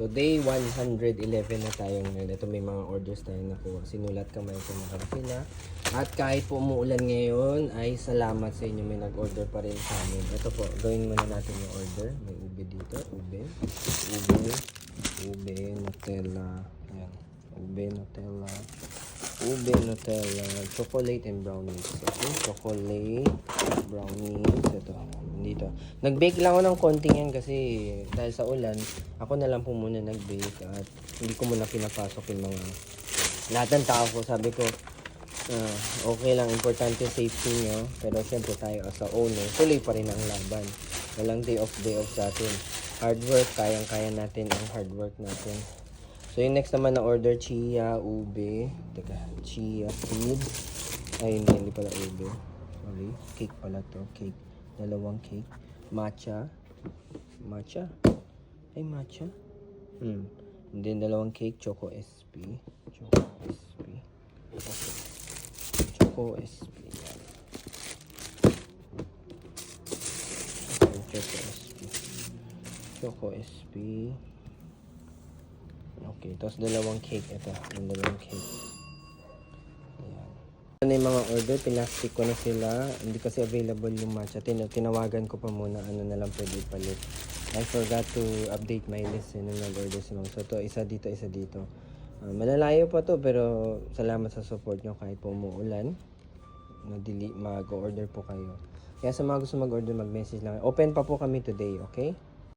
So, day 111 na tayo ngayon. Ito may mga orders tayo nakuha. Sinulat kamay ko na sila. At kahit po umuulan ngayon, ay salamat sa inyo. May nag-order pa rin sa amin. Ito po, gawin muna natin yung order. May ube dito. Ube, Nutella. Ayan. Ube, Nutella, chocolate and brownies. Okay, chocolate, brownies. Ito, dito. Nag-bake lang ako ng konting yan kasi dahil sa ulan, ako na lang po muna nag-bake at hindi ko muna pinapasok yung mga lahat ng tao ko. Sabi ko, okay lang, importante safety nyo. Pero syempre tayo as a owner, tuloy pa rin ang laban. Walang day off sa atin. Hard work, kayang-kaya natin ang hard work natin. So, yung next naman na order, chia, ube. Teka, chia seeds. Ay, hindi pala ube. Sorry. Cake pala to. Cake. Dalawang cake. Matcha. Ay, matcha. And then, dalawang cake. Choco SP. Okay. Choco SP. Yan. Okay, Choco SP. Okay, tapos dalawang cake. Ito, yung dalawang cake. Ayan. Ano yung mga order? Pinastic ko na sila. Hindi kasi available yung matcha. Tinawagan ko pa muna. Ano na lang pwede palit. I forgot to update my list. Nung nag-order si Ma'am. So, ito, isa dito. Malalayo pa to, pero salamat sa support nyo kahit po umuulan. Mag-order po kayo. Kaya sa mga gusto mag-order, mag-message lang. Open pa po kami today, okay?